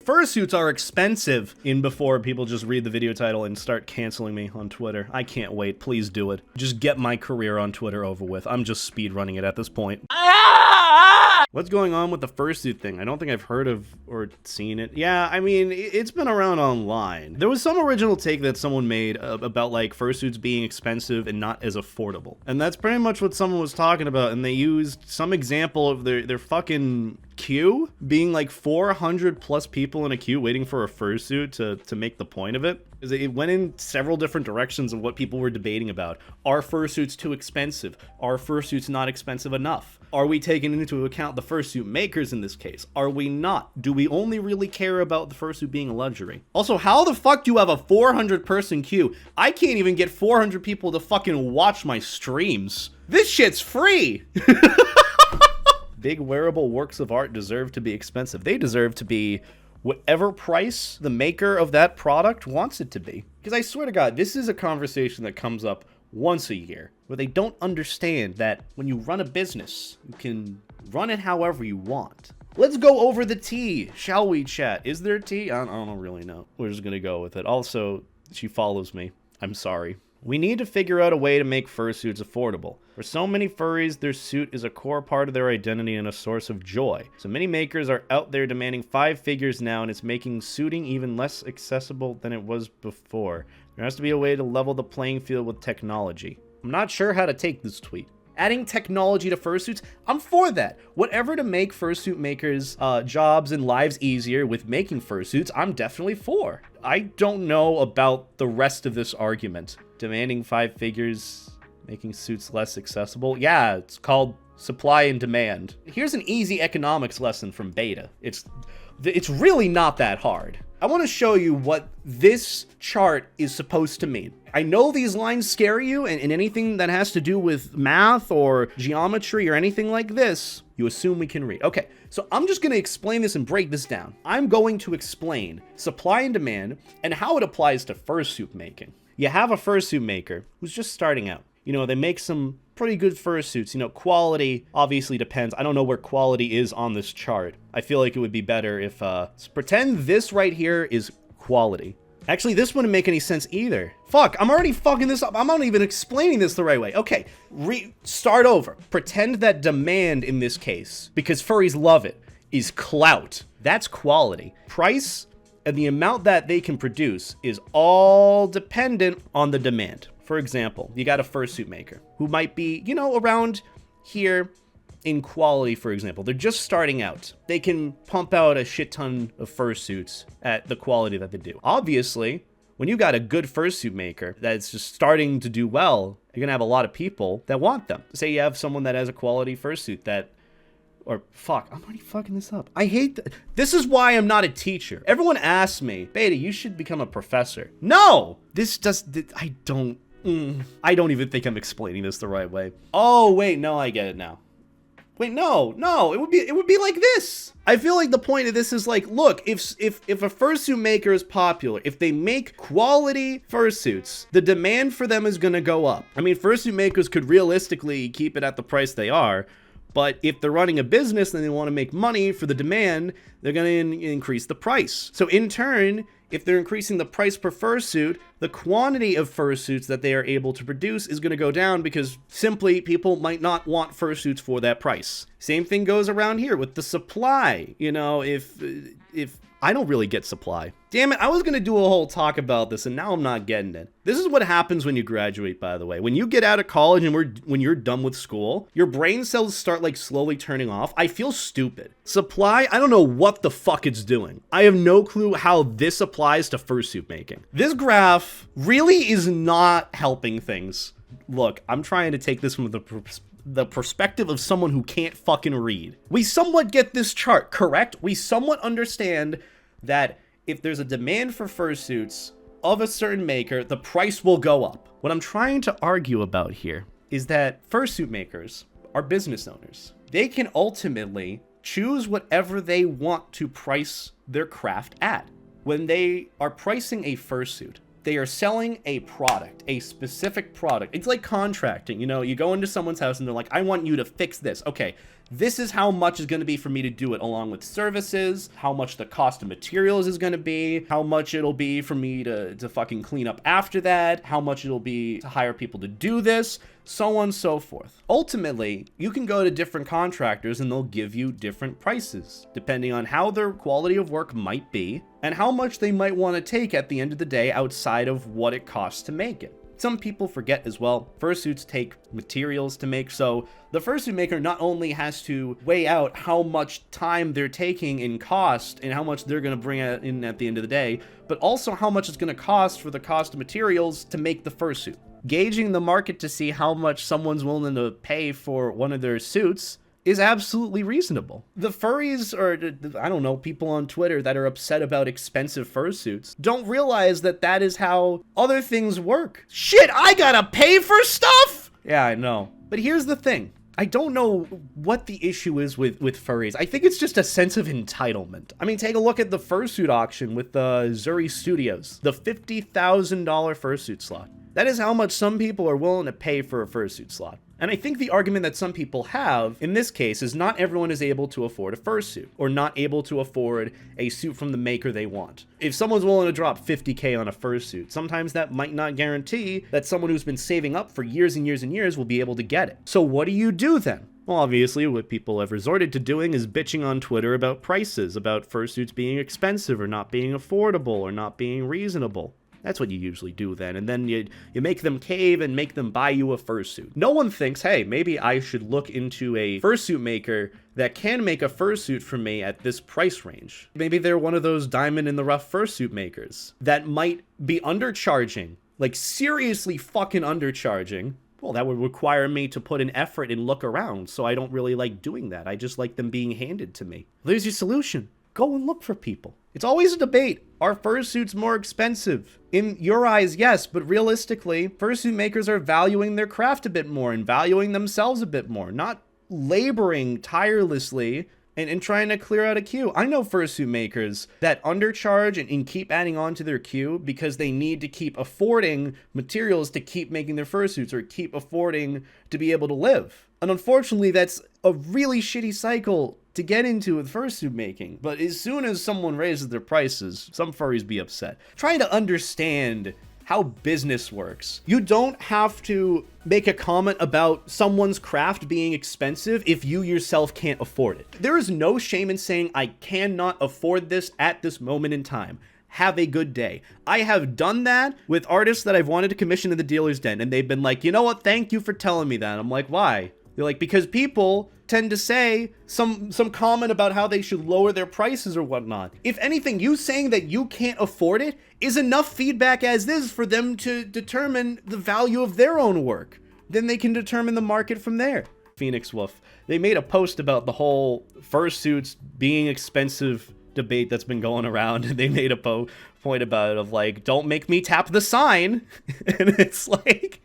Fursuits are expensive. In before people just read the video title and start canceling me on Twitter. I can't wait. Please do it. Just get my career on Twitter over with. I'm just speed running it at this point. What's going on with the fursuit thing? I don't think I've heard of or seen it. Yeah, I mean, it's been around online. There was some original take that someone made about like fursuits being expensive and not as affordable. And that's pretty much what someone was talking about. And they used some example of their fucking queue being like 400 plus people in a queue waiting for a fursuit to make the point of it. Because it went in several different directions of what people were debating about. Are fursuits too expensive? Are fursuits not expensive enough? Are we taking into account the fursuit makers in this case? Are we not? Do we only really care about the fursuit being a luxury? Also, how the fuck do you have a 400 person queue? I can't even get 400 people to fucking watch my streams. This shit's free! Big wearable works of art deserve to be expensive. They deserve to be whatever price the maker of that product wants it to be. Because I swear to God, this is a conversation that comes up once a year, where they don't understand that when you run a business, you can run it however you want. Let's go over the tea, shall we, chat? Is there tea? I don't really know. We're just gonna go with it. Also, she follows me. I'm sorry. We need to figure out a way to make fursuits affordable. For so many furries, their suit is a core part of their identity and a source of joy. So many makers are out there demanding 5 figures now, and it's making suiting even less accessible than it was before. There has to be a way to level the playing field with technology. I'm not sure how to take this tweet. Adding technology to fursuits, I'm for that. Whatever to make fursuit makers' jobs and lives easier with making fursuits, I'm definitely for. I don't know about the rest of this argument. Demanding 5 figures, making suits less accessible. Yeah, it's called supply and demand. Here's an easy economics lesson from Beta. It's really not that hard. I want to show you what this chart is supposed to mean. I know these lines scare you, and anything that has to do with math or geometry or anything like this, you assume we can read. Okay, so I'm just going to explain this and break this down. I'm going to explain supply and demand and how it applies to fursuit making. You have a fursuit maker who's just starting out. You know, they make some pretty good fursuits. You know, quality obviously depends. I don't know where quality is on this chart. I feel like it would be better if, pretend this right here is quality. Actually, this wouldn't make any sense either. Fuck, I'm already fucking this up. I'm not even explaining this the right way. Okay, start over. Pretend that demand in this case, because furries love it, is clout. That's quality. Price and the amount that they can produce is all dependent on the demand. For example, you got a fursuit maker who might be, you know, around here in quality, for example. They're just starting out. They can pump out a shit ton of fursuits at the quality that they do. Obviously, when you got a good fursuit maker that's just starting to do well, you're gonna have a lot of people that want them. Say you have someone that has a quality fursuit that, or fuck, I'm already fucking this up. I hate that. This is why I'm not a teacher. Everyone asks me, Beta, you should become a professor. No! I don't even think I'm explaining this the right way. Oh, wait, no, I get it now. Wait, no, it would be like this. I feel like the point of this is like, look, if a fursuit maker is popular, if they make quality fursuits, the demand for them is gonna go up. I mean, fursuit makers could realistically keep it at the price they are, but if they're running a business and they want to make money for the demand, they're going to increase the price. So in turn, if they're increasing the price per fursuit, the quantity of fursuits that they are able to produce is going to go down because simply people might not want fursuits for that price. Same thing goes around here with the supply. You know, if I don't really get supply. Damn it, I was gonna do a whole talk about this and now I'm not getting it. This is what happens when you graduate, by the way. When you get out of college and when you're done with school, your brain cells start like slowly turning off. I feel stupid. Supply, I don't know what the fuck it's doing. I have no clue how this applies to fursuit making. This graph really is not helping things. Look, I'm trying to take this from the perspective of someone who can't fucking read. We somewhat get this chart, correct? We somewhat understand that if there's a demand for fursuits of a certain maker, the price will go up. What I'm trying to argue about here is that fursuit makers are business owners. They can ultimately choose whatever they want to price their craft at. When they are pricing a fursuit, they are selling a product, a specific product. It's like contracting. You know, you go into someone's house and they're like, I want you to fix this. Okay, This is how much is going to be for me to do it, along with services, how much the cost of materials is going to be, how much it'll be for me to fucking clean up after that, how much it'll be to hire people to do this, so on and so forth. Ultimately, you can go to different contractors and they'll give you different prices, depending on how their quality of work might be and how much they might want to take at the end of the day outside of what it costs to make it. Some people forget as well, fursuits take materials to make, so the fursuit maker not only has to weigh out how much time they're taking in cost and how much they're going to bring in at the end of the day, but also how much it's going to cost for the cost of materials to make the fursuit. Gauging the market to see how much someone's willing to pay for one of their suits is absolutely reasonable. The furries, or I don't know, people on Twitter that are upset about expensive fursuits don't realize that that is how other things work. Shit, I gotta pay for stuff? Yeah, I know. But here's the thing. I don't know what the issue is with furries. I think it's just a sense of entitlement. I mean, take a look at the fursuit auction with Zuri Studios, the $50,000 fursuit slot. That is how much some people are willing to pay for a fursuit slot. And I think the argument that some people have in this case is not everyone is able to afford a fursuit or not able to afford a suit from the maker they want. If someone's willing to drop $50K on a fursuit, sometimes that might not guarantee that someone who's been saving up for years and years and years will be able to get it. So what do you do then? Well, obviously, what people have resorted to doing is bitching on Twitter about prices, about fursuits being expensive or not being affordable or not being reasonable. That's what you usually do then, and then you make them cave and make them buy you a fursuit. No one thinks, hey, maybe I should look into a fursuit maker that can make a fursuit for me at this price range. Maybe they're one of those diamond in the rough fursuit makers that might be undercharging, like seriously fucking undercharging. Well, that would require me to put an effort and look around, so I don't really like doing that. I just like them being handed to me. There's your solution. Go and look for people. It's always a debate. Are fursuits more expensive? In your eyes, yes, but realistically, fursuit makers are valuing their craft a bit more and valuing themselves a bit more, not laboring tirelessly and trying to clear out a queue. I know fursuit makers that undercharge and keep adding on to their queue because they need to keep affording materials to keep making their fursuits or keep affording to be able to live. And unfortunately, that's a really shitty cycle to get into with fursuit making. But as soon as someone raises their prices, some furries be upset. Trying to understand how business works. You don't have to make a comment about someone's craft being expensive if you yourself can't afford it. There is no shame in saying, I cannot afford this at this moment in time. Have a good day. I have done that with artists that I've wanted to commission in the dealer's den, and they've been like, you know what, thank you for telling me that. I'm like, why? They're like, because people tend to say some comment about how they should lower their prices or whatnot. If anything, you saying that you can't afford it is enough feedback as is for them to determine the value of their own work. Then they can determine the market from there. Phoenix Wolf, they made a post about the whole fursuits being expensive debate that's been going around, and they made a point about it of like, don't make me tap the sign. And it's like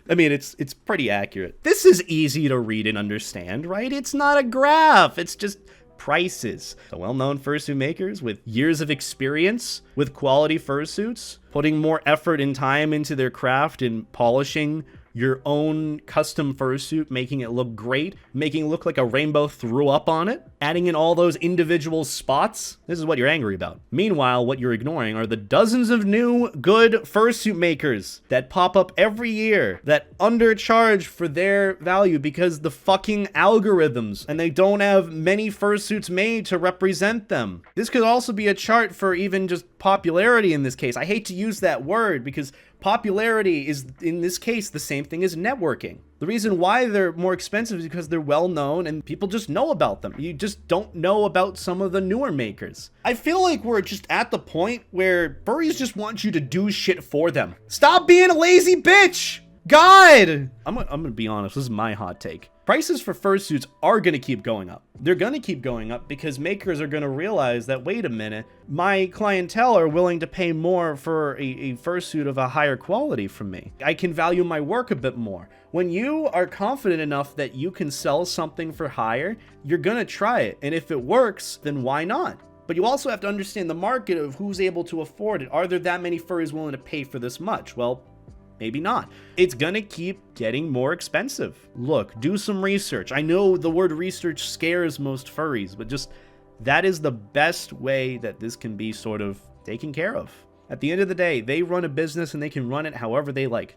I mean, it's pretty accurate. This is easy to read and understand, right? It's not a graph, it's just prices. The well-known fursuit makers with years of experience with quality fursuits, putting more effort and time into their craft and polishing your own custom fursuit, making it look great, making it look like a rainbow threw up on it, adding in all those individual spots. This is what you're angry about. Meanwhile, what you're ignoring are the dozens of new good fursuit makers that pop up every year that undercharge for their value because the fucking algorithms, and they don't have many fursuits made to represent them. This could also be a chart for even just popularity in this case. I hate to use that word because popularity is, in this case, the same thing as networking. The reason why they're more expensive is because they're well known and people just know about them. You just don't know about some of the newer makers. I feel like we're just at the point where furries just want you to do shit for them. Stop being a lazy bitch! God! I'm gonna be honest, this is my hot take. Prices for fursuits are gonna keep going up. They're gonna keep going up because makers are gonna realize that, wait a minute, my clientele are willing to pay more for a fursuit of a higher quality from me. I can value my work a bit more. When you are confident enough that you can sell something for higher, you're gonna try it. And if it works, then why not? But you also have to understand the market of who's able to afford it. Are there that many furries willing to pay for this much? Well, maybe not. It's gonna keep getting more expensive. Look, do some research. I know the word research scares most furries, but just that is the best way that this can be sort of taken care of. At the end of the day, they run a business and they can run it however they like.